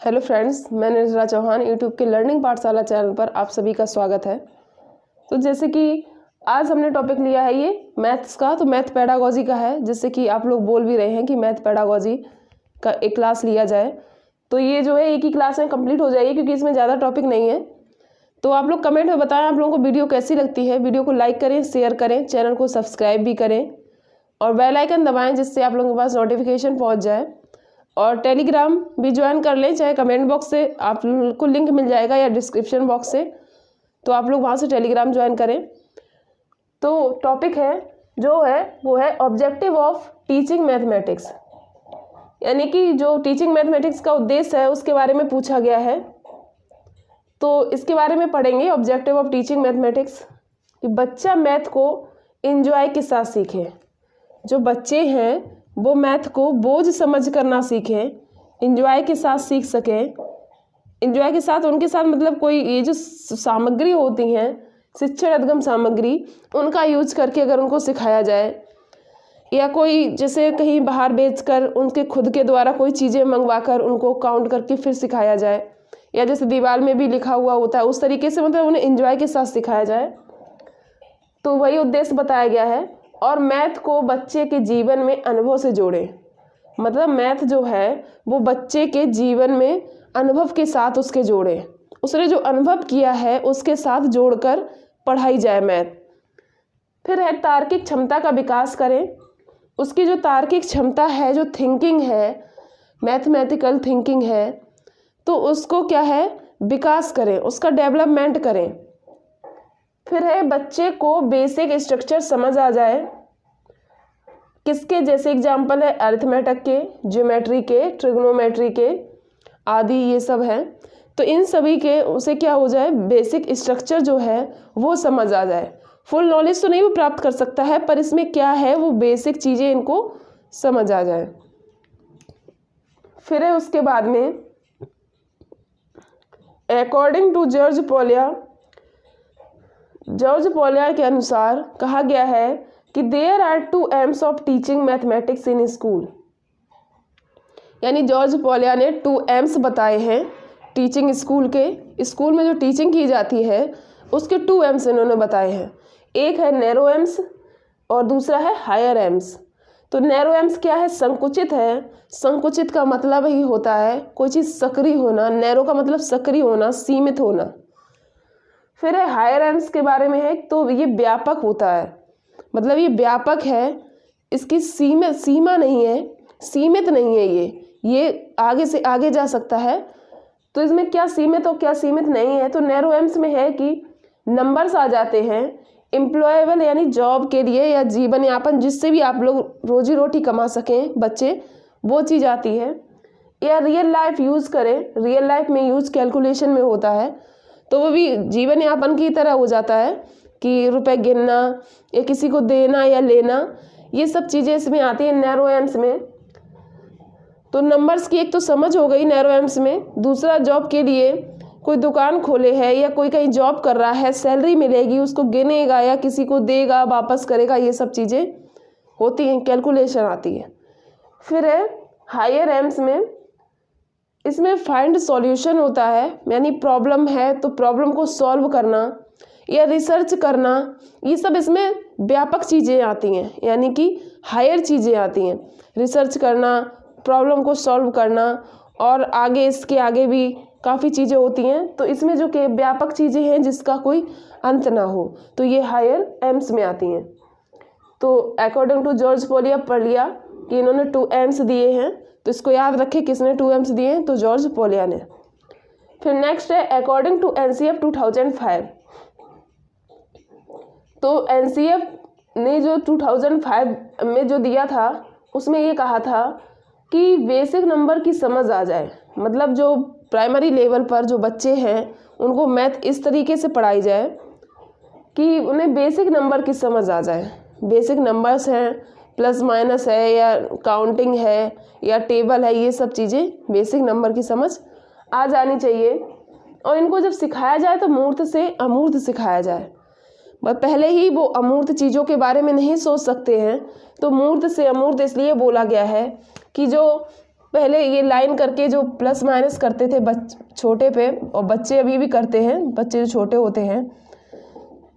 Hello friends, मैं निर्जला Chauhan YouTube के लर्निंग पाठशाला चैनल पर आप सभी का स्वागत है। तो जैसे कि आज हमने टॉपिक लिया है ये मैथ्स का, तो मैथ पेडागोजी का है। जैसे कि आप लोग बोल भी रहे हैं कि मैथ पेडागोजी का एक क्लास लिया जाए, तो ये जो है एक ही क्लास में कंप्लीट हो जाएगी क्योंकि इसमें ज़्यादा टॉपिक नहीं है। तो आप लोग कमेंट में बताएं आप लोगों को वीडियो कैसी लगती है। वीडियो को लाइक करें, शेयर करें, चैनल को सब्सक्राइब भी करें और बेल आइकन दबाएँ जिससे आप लोगों के पास नोटिफिकेशन पहुँच जाए। और टेलीग्राम भी ज्वाइन कर लें, चाहे कमेंट बॉक्स से आप लोगों को लिंक मिल जाएगा या डिस्क्रिप्शन बॉक्स से, तो आप लोग वहाँ से टेलीग्राम ज्वाइन करें। तो टॉपिक है जो है वो है ऑब्जेक्टिव ऑफ टीचिंग मैथमेटिक्स, यानी कि जो टीचिंग मैथमेटिक्स का उद्देश्य है उसके बारे में पूछा गया है। तो इसके बारे में पढ़ेंगे ऑब्जेक्टिव ऑफ टीचिंग मैथमेटिक्स, कि बच्चा मैथ को एंजॉय के साथ सीखे। जो बच्चे हैं वो मैथ को बोझ समझ कर ना सीखें, एंजॉय के साथ सीख सकें। एंजॉय के साथ उनके साथ मतलब कोई ये जो सामग्री होती हैं, शिक्षागत सामग्री, उनका यूज करके अगर उनको सिखाया जाए, या कोई जैसे कहीं बाहर बेचकर उनके खुद के द्वारा कोई चीज़ें मंगवा कर उनको काउंट करके फिर सिखाया जाए, या जैसे दीवार में भी लिखा हुआ होता है उस तरीके से मतलब उन्हें एंजॉय के साथ सिखाया जाए, तो वही उद्देश्य बताया गया है। और मैथ को बच्चे के जीवन में अनुभव से जोड़ें, मतलब मैथ जो है वो बच्चे के जीवन में अनुभव के साथ उसके जोड़ें, उसने जो अनुभव किया है उसके साथ जोड़कर पढ़ाई जाए मैथ। फिर है तार्किक क्षमता का विकास करें, उसकी जो तार्किक क्षमता है, जो थिंकिंग है, मैथमेटिकल थिंकिंग है, तो उसको क्या है विकास करें, उसका डेवलपमेंट करें। फिर है बच्चे को बेसिक स्ट्रक्चर समझ आ जाए, किसके जैसे एग्जाम्पल है अरिथमेटिक के, ज्योमेट्री के, ट्रिग्नोमेट्री के आदि ये सब हैं। तो इन सभी के उसे क्या हो जाए बेसिक स्ट्रक्चर जो है वो समझ आ जाए। फुल नॉलेज तो नहीं वो प्राप्त कर सकता है, पर इसमें क्या है वो बेसिक चीज़ें इनको समझ आ जाए। फिर है उसके बाद में अकॉर्डिंग टू जॉर्ज पोलियर के अनुसार कहा गया है कि there are 2 aims of teaching mathematics in school, यानी जॉर्ज पोलियर ने 2 एम्स बताए हैं टीचिंग स्कूल के। स्कूल में जो टीचिंग की जाती है उसके 2 एम्स इन्होंने बताए हैं। एक है नैरो एम्स और दूसरा है हायर एम्स। तो नैरो एम्स क्या है, संकुचित है। संकुचित का मतलब ही होता है कोई चीज़ सक्रिय होना, नैरो का मतलब सक्रिय होना, सीमित होना। फिर है हायर एम्स के बारे में है, तो ये व्यापक होता है, मतलब ये व्यापक है, इसकी सीमा नहीं है, सीमित नहीं है, ये आगे से आगे जा सकता है। तो इसमें क्या सीमित और क्या सीमित नहीं है। तो नैरो एम्स में है कि नंबर्स आ जाते हैं, एम्प्लॉयबल यानी जॉब के लिए या जीवन यापन जिससे भी आप लोग रोजी रोटी कमा सकें बच्चे, वो चीज़ आती है। या रियल लाइफ यूज़ करें, रियल लाइफ में यूज कैलकुलेशन में होता है, तो वो भी जीवन यापन की तरह हो जाता है कि रुपए गिनना या किसी को देना या लेना, ये सब चीज़ें इसमें आती हैं नैरो एम्स में। तो नंबर्स की एक तो समझ हो गई नैरो एम्स में। दूसरा जॉब के लिए कोई दुकान खोले है या कोई कहीं जॉब कर रहा है, सैलरी मिलेगी, उसको गिनेगा या किसी को देगा वापस करेगा, ये सब चीज़ें होती हैं, कैलकुलेशन आती है। फिर है हायर एम्स में, इसमें फाइंड सॉल्यूशन होता है, यानी प्रॉब्लम है तो प्रॉब्लम को सॉल्व करना या रिसर्च करना, ये सब इसमें व्यापक चीज़ें आती हैं, यानी कि हायर चीज़ें आती हैं। रिसर्च करना, प्रॉब्लम को सॉल्व करना और आगे इसके आगे भी काफ़ी चीज़ें होती हैं। तो इसमें जो कि व्यापक चीज़ें हैं जिसका कोई अंत ना हो, तो ये हायर एम्स में आती हैं। तो अकॉर्डिंग टू जॉर्ज पोलियर पढ़ लिया कि इन्होंने 2 एम्स दिए हैं, तो इसको याद रखें किसने 2 एम्स दिए हैं, तो जॉर्ज पोलियर ने। फिर नेक्स्ट है अकॉर्डिंग टू एनसीएफ 2005। तो एनसीएफ ने जो 2005 में जो दिया था उसमें ये कहा था कि बेसिक नंबर की समझ आ जाए, मतलब जो प्राइमरी लेवल पर जो बच्चे हैं उनको मैथ इस तरीके से पढ़ाई जाए कि उन्हें बेसिक नंबर की समझ आ जाए। बेसिक नंबर्स हैं, प्लस माइनस है या काउंटिंग है या टेबल है, ये सब चीज़ें बेसिक नंबर की समझ आ जानी चाहिए। और इनको जब सिखाया जाए तो मूर्त से अमूर्त सिखाया जाए, पहले ही वो अमूर्त चीज़ों के बारे में नहीं सोच सकते हैं, तो मूर्त से अमूर्त इसलिए बोला गया है कि जो पहले ये लाइन करके जो प्लस माइनस करते थे छोटे पे, और बच्चे अभी भी करते हैं, बच्चे जो छोटे होते हैं,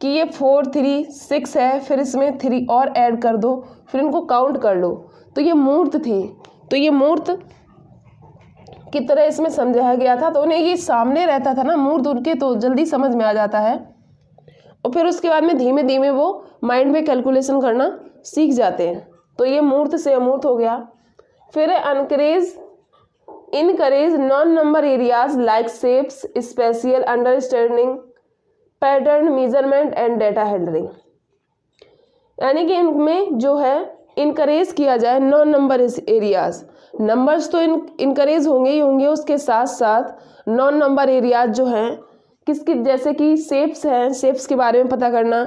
कि ये 4 3 6 है, फिर इसमें 3 और ऐड कर दो, फिर इनको काउंट कर लो। तो ये मूर्त थी, तो ये मूर्त की तरह इसमें समझाया गया था। तो उन्हें ये सामने रहता था ना मूर्त उनके, तो जल्दी समझ में आ जाता है। और फिर उसके बाद में धीमे धीमे वो माइंड में कैलकुलेशन करना सीख जाते हैं। तो ये मूर्त से अमूर्त हो गया। फिर encourage non number areas like shapes, spatial understanding, pattern, measurement and data handling. यानी कि इनमें जो है इनकरेज किया जाए नॉन नंबर एरियाज। नंबर्स तो इनकरेज होंगे ही होंगे, उसके साथ साथ नॉन नंबर एरियाज जो हैं किसकी, जैसे कि शेप्स हैं, शेप्स के बारे में पता करना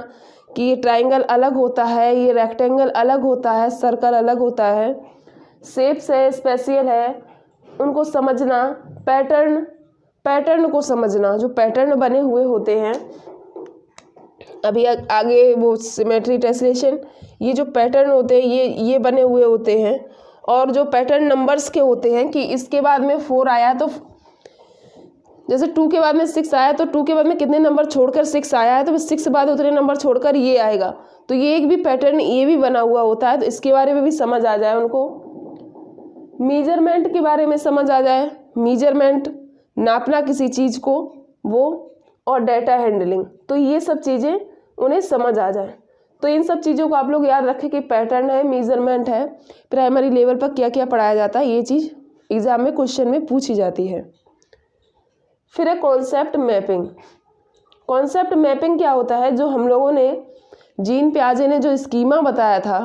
कि ये ट्राइंगल अलग होता है, ये रेक्टेंगल अलग होता है, सर्कल अलग होता है। शेप्स है, स्पेशियल है, उनको समझना। पैटर्न को समझना, जो पैटर्न बने हुए होते हैं, अभी आगे वो सिमेट्री, टेसलेशन, ये जो पैटर्न होते हैं ये बने हुए होते हैं। और जो पैटर्न नंबर्स के होते हैं कि इसके बाद में 4 आया, तो जैसे 2 के बाद में 6 आया, तो 2 के बाद में कितने नंबर छोड़कर 6 आया है, तो 6 के बाद उतने नंबर छोड़कर ये आएगा। तो ये एक भी पैटर्न ये भी बना हुआ होता है, तो इसके बारे में भी समझ आ जाए उनको। मेजरमेंट के बारे में समझ आ जाए, मेजरमेंट नापना किसी चीज़ को वो, और डेटा हैंडलिंग, तो ये सब चीज़ें उन्हें समझ आ जाए। तो इन सब चीज़ों को आप लोग याद रखें कि पैटर्न है, मेजरमेंट है, प्राइमरी लेवल पर क्या क्या पढ़ाया जाता है, ये चीज़ एग्जाम में क्वेश्चन में पूछी जाती है। फिर है कॉन्सेप्ट मैपिंग। कॉन्सेप्ट मैपिंग क्या होता है, जो हम लोगों ने जीन पियाजे ने जो स्कीमा बताया था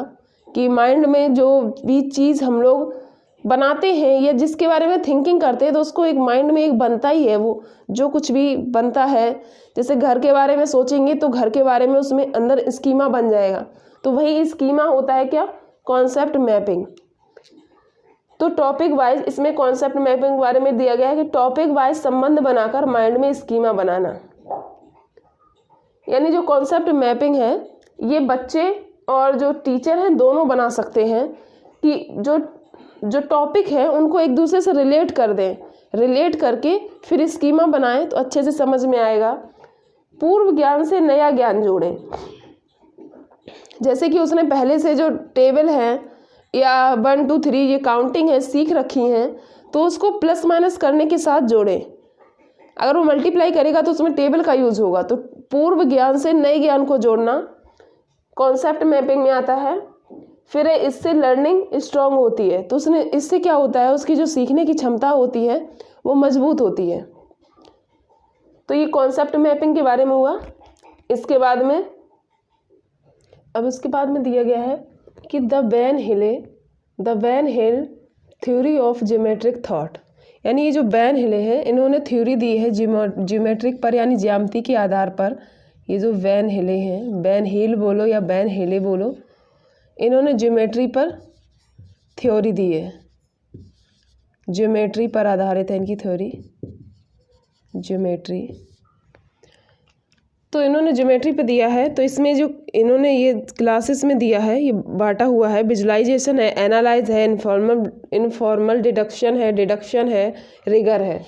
कि माइंड में जो भी चीज़ हम लोग बनाते हैं या जिसके बारे में थिंकिंग करते हैं, तो उसको एक माइंड में एक बनता ही है। वो जो कुछ भी बनता है, जैसे घर के बारे में सोचेंगे तो घर के बारे में उसमें अंदर स्कीमा बन जाएगा, तो वही स्कीमा होता है क्या, कॉन्सेप्ट मैपिंग। तो टॉपिक वाइज इसमें कॉन्सेप्ट मैपिंग के बारे में दिया गया है कि टॉपिक वाइज संबंध बनाकर माइंड में स्कीमा बनाना। यानी जो कॉन्सेप्ट मैपिंग है ये बच्चे और जो टीचर हैं दोनों बना सकते हैं कि जो टॉपिक है उनको एक दूसरे से रिलेट कर दें, रिलेट करके फिर स्कीमा बनाएं तो अच्छे से समझ में आएगा। पूर्व ज्ञान से नया ज्ञान जोड़ें। जैसे कि उसने पहले से जो टेबल है या 1 2 3 ये काउंटिंग है सीख रखी हैं, तो उसको प्लस माइनस करने के साथ जोड़ें। अगर वो मल्टीप्लाई करेगा तो उसमें टेबल का यूज होगा। तो पूर्व ज्ञान से नए ज्ञान को जोड़ना कॉन्सेप्ट मैपिंग में आता है। फिर इससे लर्निंग स्ट्रांग होती है, तो उसने इससे क्या होता है, उसकी जो सीखने की क्षमता होती है वो मजबूत होती है। तो ये कॉन्सेप्ट मैपिंग के बारे में हुआ। इसके बाद में दिया गया है कि the van Hiele theory of geometric thought. यानी ये जो वैन हिले हैं इन्होंने थ्योरी दी है ज्योमेट्रिक पर, यानी ज्यामिति के आधार पर। ये जो वैन हिले हैं, वैन हिल बोलो या वैन हिले बोलो, इन्होंने ज्योमेट्री पर थ्योरी दी है। ज्योमेट्री पर आधारित है इनकी थ्योरी, ज्योमेट्री। तो इन्होंने ज्योमेट्री पे दिया है। तो इसमें जो इन्होंने ये क्लासेस में दिया है, ये बांटा हुआ है। विजुलाइजेशन है, एनालाइज है, इनफॉर्मल डिडक्शन है, रिगर है।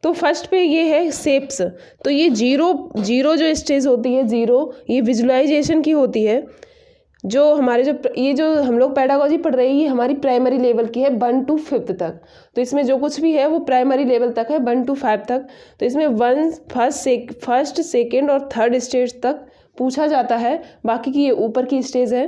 तो फर्स्ट पे ये है शेप्स। तो ये जीरो जो स्टेज होती है, जीरो, ये विजुलाइजेशन की होती है। जो हमारे जो हम लोग पेडागोजी पढ़ रहे हैं ये हमारी प्राइमरी लेवल की है 1 to 5 तक। तो इसमें जो कुछ भी है वो प्राइमरी लेवल तक है 1 to 5 तक। तो इसमें फर्स्ट सेकेंड और थर्ड स्टेज तक पूछा जाता है, बाकी की ये ऊपर की स्टेज है।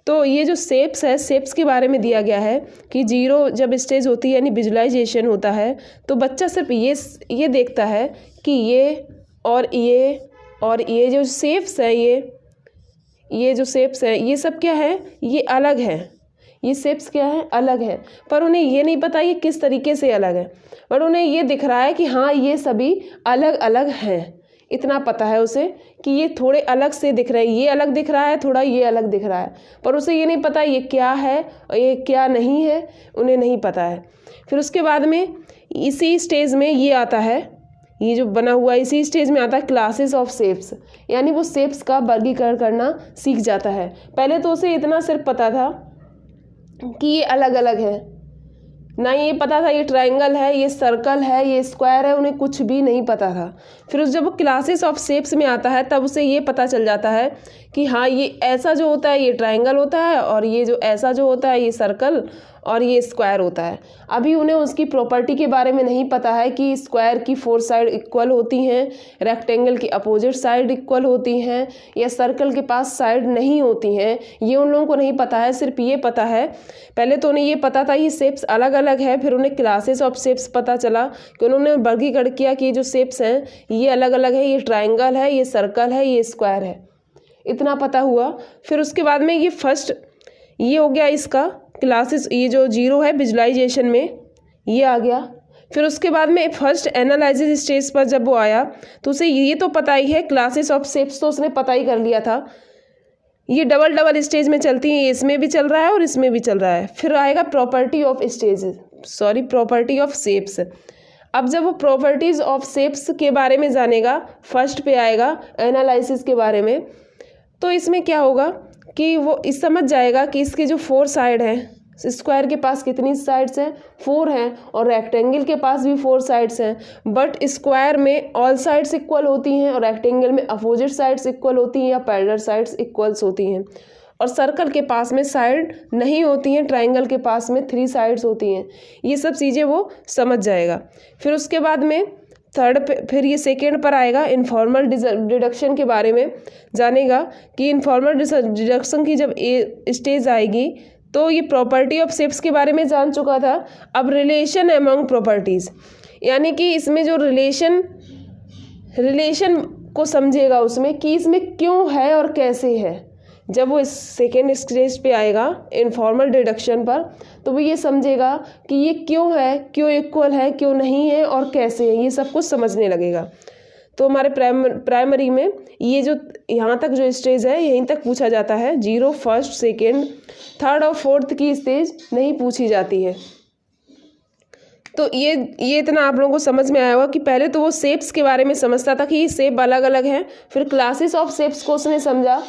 तो ये जो शेप्स है, शेप्स के बारे में दिया गया है कि जीरो जब स्टेज होती है यानी विजुलाइजेशन होता है, तो बच्चा सिर्फ ये देखता है कि ये जो शेप्स है, ये जो शेप्स है ये सब क्या है, ये अलग है। ये शेप्स क्या है, अलग है। पर उन्हें ये नहीं पता ये किस तरीके से अलग है, पर उन्हें ये दिख रहा है कि हाँ ये सभी अलग अलग हैं। इतना पता है उसे कि ये थोड़े अलग से दिख रहे हैं, ये अलग दिख रहा है, थोड़ा ये अलग दिख रहा है, पर उसे ये नहीं पता ये क्या है और ये क्या नहीं है, उन्हें नहीं पता है। फिर उसके बाद में इसी स्टेज में ये आता है, ये जो बना हुआ इसी स्टेज में आता है क्लासेस ऑफ शेप्स। यानी वो शेप्स का वर्गीकरण करना सीख जाता है। पहले तो उसे इतना सिर्फ पता था कि ये अलग अलग है, ना ये पता था ये ट्रायंगल है, ये सर्कल है, ये स्क्वायर है, उन्हें कुछ भी नहीं पता था। फिर उस जब वो क्लासेस ऑफ शेप्स में आता है तब उसे ये पता चल जाता है कि हाँ ये ऐसा जो होता है ये ट्रायंगल होता है, और ये जो ऐसा जो होता है ये सर्कल और ये स्क्वायर होता है। अभी उन्हें उसकी प्रॉपर्टी के बारे में नहीं पता है कि स्क्वायर की 4 साइड इक्वल होती हैं, रेक्टेंगल की अपोजिट साइड इक्वल होती हैं, या सर्कल के पास साइड नहीं होती हैं। ये उन लोगों को नहीं पता है, सिर्फ ये पता है, पहले तो उन्हें ये पता था ये शेप्स अलग अलग है, फिर उन्हें क्लासेस ऑफ शेप्स पता चला कि उन्होंने वर्गीकरण किया कि ये जो शेप्स हैं ये अलग अलग है, ये ट्राइंगल है, ये सर्कल है, ये स्क्वायर है, इतना पता हुआ। फिर उसके बाद में ये फर्स्ट ये हो गया इसका क्लासेस, ये जो 0 है विजुअलाइजेशन में ये आ गया। फिर उसके बाद में फर्स्ट एनालिसिस स्टेज पर जब वो आया तो उसे ये तो पता ही है, क्लासेस ऑफ शेप्स तो उसने पता ही कर लिया था। ये डबल डबल स्टेज में चलती हैं, इसमें भी चल रहा है और इसमें भी चल रहा है। फिर आएगा प्रॉपर्टी ऑफ शेप्स। अब जब वो प्रॉपर्टीज ऑफ शेप्स के बारे में जानेगा, फर्स्ट पे आएगा एनालिसिस के बारे में, तो इसमें क्या होगा कि वो इस समझ जाएगा कि इसके जो 4 साइड हैं, स्क्वायर के पास कितनी साइड्स हैं, 4 हैं, और रेक्टेंगल के पास भी 4 साइड्स हैं, बट स्क्वायर में ऑल साइड्स इक्वल होती हैं और रेक्टेंगल में अपोजिट साइड्स इक्वल होती हैं या पैरेलल साइड्स इक्वल्स होती हैं, और सर्कल के पास में साइड नहीं होती हैं, ट्राइंगल के पास में 3 साइड्स होती हैं। ये सब चीज़ें वो समझ जाएगा। फिर उसके बाद में फिर ये सेकेंड पर आएगा इनफॉर्मल डिडक्शन के बारे में जानेगा कि इनफॉर्मल डिडक्शन की जब स्टेज आएगी तो ये प्रॉपर्टी ऑफ शेप्स के बारे में जान चुका था। अब रिलेशन अमंग प्रॉपर्टीज़, यानी कि इसमें जो रिलेशन को समझेगा उसमें कि इसमें क्यों है और कैसे है। जब वो इस सेकेंड स्टेज पे आएगा इनफॉर्मल डिडक्शन पर, तो वो ये समझेगा कि ये क्यों है, क्यों इक्वल है, क्यों नहीं है और कैसे है, ये सब कुछ समझने लगेगा। तो हमारे प्राइमरी में ये जो यहाँ तक जो स्टेज है यहीं तक पूछा जाता है। 0, फर्स्ट, सेकेंड, थर्ड और फोर्थ की स्टेज नहीं पूछी जाती है। तो ये इतना आप लोगों को समझ में आया होगा कि पहले तो वो शेप्स के बारे में समझता था कि ये शेप अलग अलग हैं, फिर क्लासेस ऑफ शेप्स को उसने समझा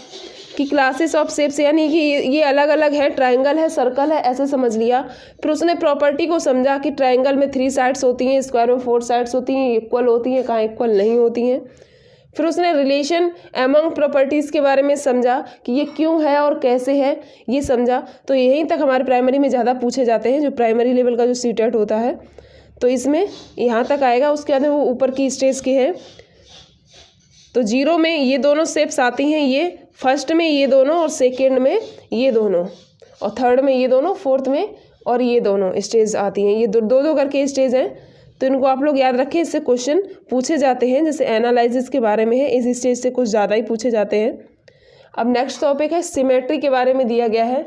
कि क्लासेस ऑफ शेप्स यानी कि ये अलग अलग है, ट्रायंगल है, सर्कल है, ऐसे समझ लिया। फिर उसने प्रॉपर्टी को समझा कि ट्रायंगल में 3 साइड्स होती हैं, स्क्वायर में 4 साइड्स होती हैं, इक्वल होती हैं, कहाँ इक्वल नहीं होती हैं। फिर उसने रिलेशन एमंग प्रॉपर्टीज़ के बारे में समझा कि ये क्यों है और कैसे है, ये समझा। तो यहीं तक हमारे प्राइमरी में ज़्यादा पूछे जाते हैं, जो प्राइमरी लेवल का जो सीटेट होता है, तो इसमें यहाँ तक आएगा। उसके बाद वो ऊपर की स्टेज के हैं, तो 0 में ये दोनों शेप्स आती हैं, ये फर्स्ट में ये दोनों और सेकेंड में ये दोनों, और थर्ड में ये दोनों, फोर्थ में और ये दोनों स्टेज आती हैं। ये दो करके स्टेज हैं, तो इनको आप लोग याद रखें, इससे क्वेश्चन पूछे जाते हैं। जैसे एनालिसिस के बारे में है, इस स्टेज से कुछ ज़्यादा ही पूछे जाते हैं। अब नेक्स्ट टॉपिक है सिमेट्री के बारे में दिया गया है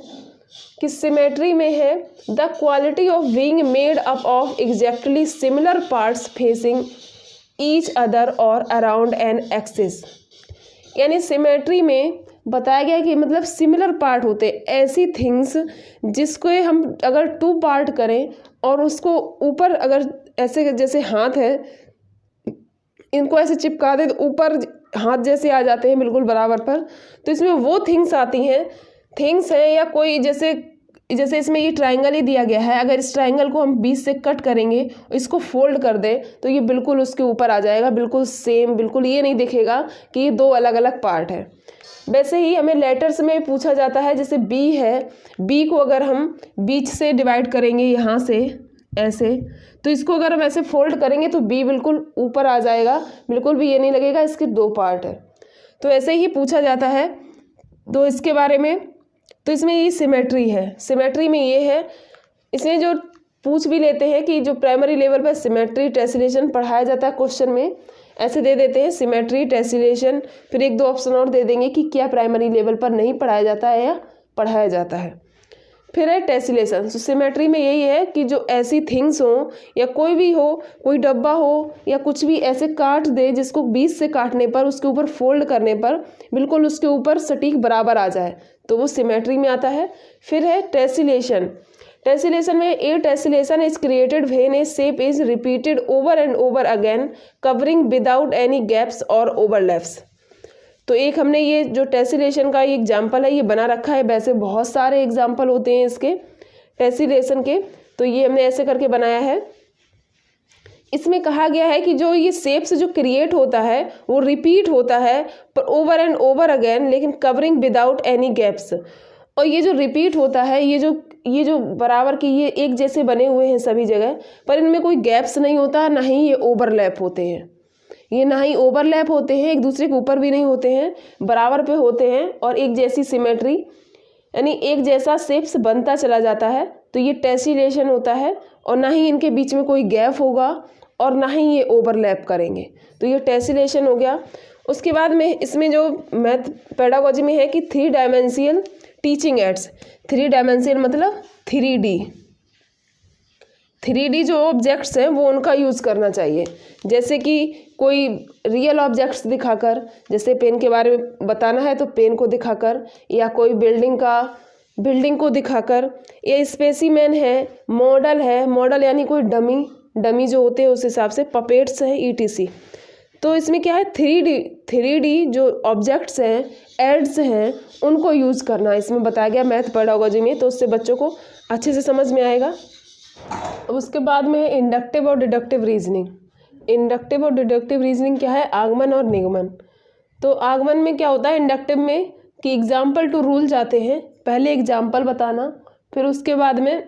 कि सिमेट्री में है the quality of being made up of exactly similar parts facing each other और अराउंड एन एक्सिस। यानी सिमेट्री में बताया गया कि मतलब सिमिलर पार्ट होते ऐसी थिंग्स जिसको हम अगर 2 पार्ट करें और उसको ऊपर अगर ऐसे जैसे हाथ है, इनको ऐसे चिपका दे तो ऊपर हाथ जैसे आ जाते हैं बिल्कुल बराबर पर। तो इसमें वो थिंग्स आती हैं, थिंग्स हैं या कोई जैसे इसमें ये ट्रायंगल ही दिया गया है, अगर इस ट्रायंगल को हम बीच से कट करेंगे, इसको फोल्ड कर दें तो ये बिल्कुल उसके ऊपर आ जाएगा, बिल्कुल सेम, बिल्कुल ये नहीं दिखेगा कि ये 2 अलग अलग पार्ट है। वैसे ही हमें लेटर्स में पूछा जाता है, जैसे बी है, बी को अगर हम बीच से डिवाइड करेंगे यहाँ से ऐसे, तो इसको अगर हम ऐसे फोल्ड करेंगे तो बी बिल्कुल ऊपर आ जाएगा, बिल्कुल भी ये नहीं लगेगा इसके 2 पार्ट है। तो ऐसे ही पूछा जाता है तो इसके बारे में। तो इसमें ये सिमेट्री है, सिमेट्री में ये है। इसमें जो पूछ भी लेते हैं कि जो प्राइमरी लेवल पर सिमेट्री टेसिलेशन पढ़ाया जाता है, क्वेश्चन में ऐसे दे देते हैं सिमेट्री टेसिलेशन, फिर 1-2 ऑप्शन और दे देंगे कि क्या प्राइमरी लेवल पर नहीं पढ़ाया जाता है या पढ़ाया जाता है। फिर है टेसिलेशन। तो सिमेट्री में यही है कि जो ऐसी थिंग्स हो या कोई भी हो, कोई डब्बा हो या कुछ भी ऐसे काट दे जिसको बीच से काटने पर, उसके ऊपर फोल्ड करने पर बिल्कुल उसके ऊपर सटीक बराबर आ जाए, तो वो सिमेट्री में आता है। फिर है टेसिलेशन। टेसिलेशन में a tessellation is created when a shape is repeated over and over again covering without any gaps और ओवरलैप्स। तो एक हमने ये जो टेसिलेशन का एग्जाम्पल है ये बना रखा है, वैसे बहुत सारे एग्जाम्पल होते हैं इसके टेसिलेशन के। तो ये हमने ऐसे करके बनाया है। इसमें कहा गया है कि जो ये शेप्स जो क्रिएट होता है वो रिपीट होता है पर ओवर एंड ओवर अगेन, लेकिन कवरिंग विदाउट एनी गैप्स। और ये जो रिपीट होता है, ये जो बराबर की ये एक जैसे बने हुए हैं सभी जगह, पर इनमें कोई गैप्स नहीं होता, ना ही ये ओवरलैप होते हैं। ये ना ही ओवरलैप होते हैं, एक दूसरे के ऊपर भी नहीं होते हैं, बराबर पे होते हैं और एक जैसी सिमेट्री यानी एक जैसा शेप्स बनता चला जाता है। तो ये टेसिलेशन होता है और ना ही इनके बीच में कोई गैप होगा और ना ही ये ओवरलैप करेंगे। तो ये टेसिलेशन हो गया। उसके बाद में इसमें जो मैथ पेडागोजी में है कि 3 डायमेंशियल टीचिंग एड्स। 3 डायमेंशियल मतलब 3D। 3D जो ऑब्जेक्ट्स हैं वो उनका यूज़ करना चाहिए, जैसे कि कोई रियल ऑब्जेक्ट्स दिखाकर, जैसे पेन के बारे में बताना है तो पेन को दिखाकर, या कोई बिल्डिंग को दिखाकर, या स्पेसिमेन है, मॉडल यानी कोई डमी जो होते हैं उस हिसाब से, पपेट्स हैं, ETC। तो इसमें क्या है 3D जो ऑब्जेक्ट्स हैं, एड्स हैं, उनको यूज़ करना इसमें बताया गया मैथ पेडागोजी में, तो उससे बच्चों को अच्छे से समझ में आएगा। उसके बाद में है इंडक्टिव और डिडक्टिव रीजनिंग। इंडक्टिव और डिडक्टिव रीजनिंग क्या है? आगमन और निगमन। तो आगमन में क्या होता है इंडक्टिव में कि एग्जाम्पल टू रूल जाते हैं, पहले एग्जाम्पल बताना फिर उसके बाद में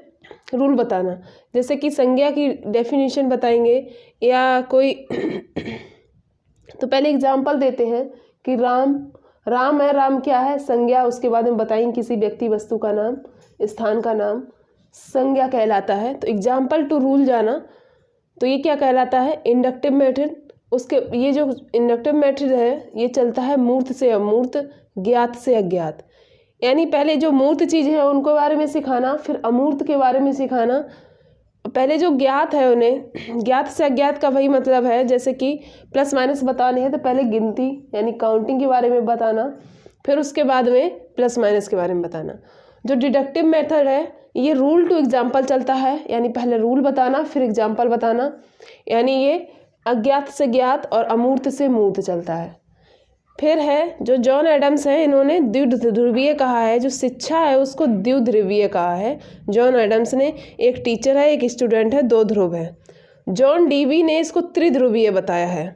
रूल बताना। जैसे कि संज्ञा की डेफिनेशन बताएंगे या कोई तो पहले एग्जाम्पल देते हैं कि राम है, राम क्या है? संज्ञा। उसके बाद में बताएंगे किसी व्यक्ति वस्तु का नाम, स्थान का नाम, संज्ञा कहलाता है। तो एग्जाम्पल टू रूल जाना, तो ये क्या कहलाता है? Inductive method. उसके ये जो इंडक्टिव मेथड है ये चलता है मूर्त से अमूर्त, ज्ञात से अज्ञात। यानी पहले जो मूर्त चीज़ है उनको बारे में सिखाना, फिर अमूर्त के बारे में सिखाना। पहले जो ज्ञात है उन्हें ज्ञात से अज्ञात का वही मतलब है, जैसे कि प्लस माइनस बताने हैं तो पहले गिनती यानी काउंटिंग के बारे में बताना, फिर उसके बाद में प्लस माइनस के बारे में बताना। जो डिडक्टिव मेथड है ये रूल टू एग्जाम्पल चलता है, यानी पहले रूल बताना फिर एग्जाम्पल बताना, यानी ये अज्ञात से ज्ञात और अमूर्त से मूर्त चलता है। फिर है जो जॉन एडम्स है, इन्होंने द्विध्रुवीय कहा है, जो शिक्षा है उसको द्विध्रुवीय कहा है जॉन एडम्स ने। एक टीचर है, एक स्टूडेंट है, 2 ध्रुव है। जॉन डीवी ने इसको त्रिध्रुवीय बताया है,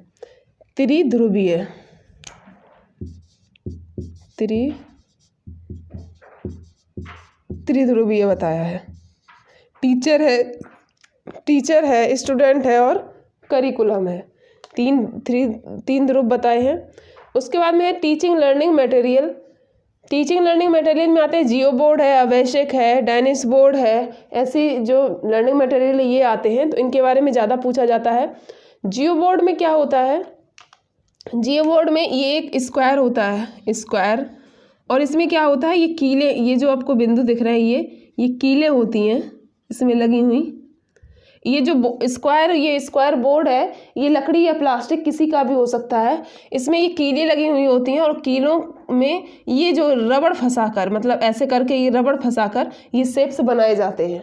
त्रिध्रुवीय त्रिध्रुवीय बताया है। टीचर है, स्टूडेंट है और करिकुलम है, तीन ध्रुव बताए हैं। उसके बाद में है teaching learning material. Teaching learning material में आते हैं जियो बोर्ड है, अवेशक है, डायनिस बोर्ड है, ऐसी जो लर्निंग मटेरियल ये आते हैं, तो इनके बारे में ज़्यादा पूछा जाता है। जियो बोर्ड में क्या होता है? जियो बोर्ड में ये एक स्क्वायर होता है, स्क्वायर, और इसमें क्या होता है? ये कीले, ये जो आपको बिंदु दिख रहे हैं ये कीले होती हैं इसमें लगी हुई। ये जो स्क्वायर बोर्ड है ये लकड़ी या प्लास्टिक किसी का भी हो सकता है। इसमें ये कीलें लगी हुई होती हैं और कीलों में ये जो रबड़ फंसाकर, मतलब ऐसे करके ये रबड़ फंसाकर ये शेप्स बनाए जाते हैं।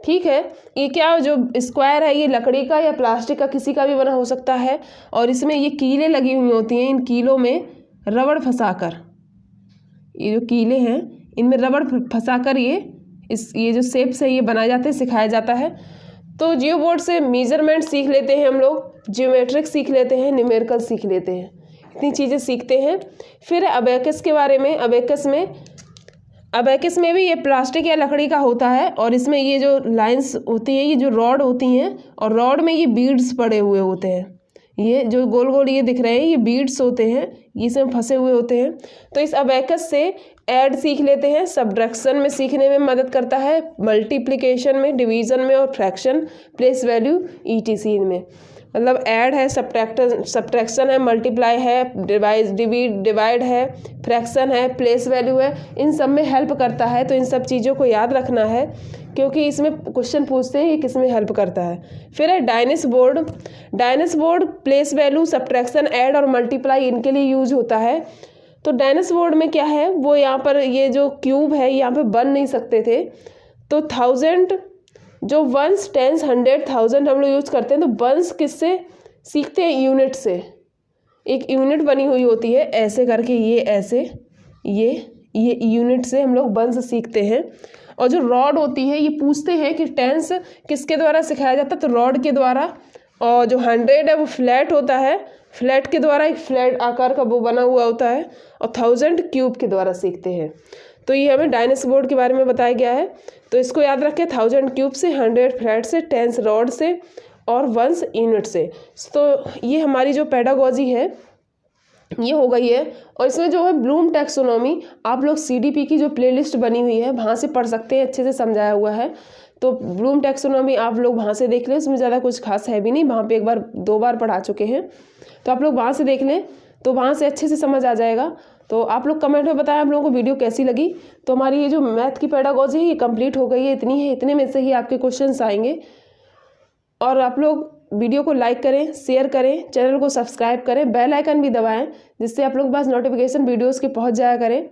ठीक है, ये क्या जो स्क्वायर है ये लकड़ी का या प्लास्टिक का किसी का भी बना हो सकता है, और इसमें ये कीलें लगी हुई होती हैं। इन कीलों में रबड़ फंसाकर, ये जो कीले हैं इनमें रबड़ फंसाकर ये जो शेप्स है ये बनाए जाते हैं, सिखाया जाता है। तो जियो बोर्ड से मेजरमेंट सीख लेते हैं हम लोग, जियोमेट्रिक सीख लेते हैं, न्यूमेरिकल सीख लेते हैं, इतनी चीज़ें सीखते हैं। फिर अबेकस के बारे में, अबेकस में भी ये प्लास्टिक या लकड़ी का होता है, और इसमें ये जो लाइंस होती हैं, ये जो रॉड होती हैं, और रॉड में ये बीड्स पड़े हुए होते हैं। ये जो गोल गोल ये दिख रहे हैं ये बीड्स होते हैं, ये सब फंसे हुए होते हैं। तो इस अबेकस से ऐड सीख लेते हैं, सब्ट्रैक्शन में सीखने में मदद करता है, मल्टीप्लिकेशन में, डिवीज़न में, और फ्रैक्शन, प्लेस वैल्यू, ETC इनमें। मतलब ऐड है, सब्ट्रैक्शन है, मल्टीप्लाई है, डिवाइड है, फ्रैक्शन है, प्लेस वैल्यू है, इन सब में हेल्प करता है। तो इन सब चीज़ों को याद रखना है क्योंकि इसमें क्वेश्चन पूछते हैं ये किस में हेल्प करता है। फिर है Dienes board place value, subtraction, add और मल्टीप्लाई इनके लिए यूज होता है। तो डायनिस बोर्ड में क्या है, वो यहाँ पर ये जो क्यूब है यहाँ पे बन नहीं सकते थे, तो 1000 जो 1s, 10s, 100, 1000 हम लोग यूज़ करते हैं। तो 1s किससे सीखते हैं? यूनिट से। एक यूनिट बनी हुई होती है ऐसे करके, ये ऐसे, ये यूनिट से हम लोग 1s सीखते हैं। और जो रॉड होती है, ये पूछते हैं कि टेंस किसके द्वारा सिखाया जाता है, तो रॉड के द्वारा। और जो 100 है वो फ्लैट होता है, फ्लैट के द्वारा, एक फ्लैट आकार का वो बना हुआ होता है। और 1000 क्यूब के द्वारा सीखते हैं। तो ये हमें डायनेस बोर्ड के बारे में बताया गया है। तो इसको याद रखें, 1000 क्यूब से, 100 फ्लैट से, 10 रॉड से और 1 यूनिट से। तो ये हमारी जो पेडागोजी है ये हो गई है। और इसमें जो है ब्लूम टैक्सोनॉमी, आप लोग CDP की जो प्लेलिस्ट बनी हुई है वहाँ से पढ़ सकते हैं, अच्छे से समझाया हुआ है। तो ब्लूम टैक्सोनॉमी आप लोग वहाँ से देख लें, उसमें ज़्यादा कुछ खास है भी नहीं, वहाँ पे एक बार 2 बार पढ़ा चुके हैं। तो आप लोग वहाँ से देख लें, तो वहाँ से अच्छे से समझ आ जाएगा। तो आप लोग कमेंट में बताएं आप लोगों को वीडियो कैसी लगी। तो हमारी ये जो मैथ की पेडागोजी है ये कंप्लीट हो गई है, इतनी है, इतने में से ही आपके क्वेश्चंस आएंगे। और आप लोग वीडियो को लाइक करें, शेयर करें, चैनल को सब्सक्राइब करें, बेल आइकन भी दबाएं, जिससे आप लोगों के पास नोटिफिकेशन वीडियोस के पहुंच जाया करें।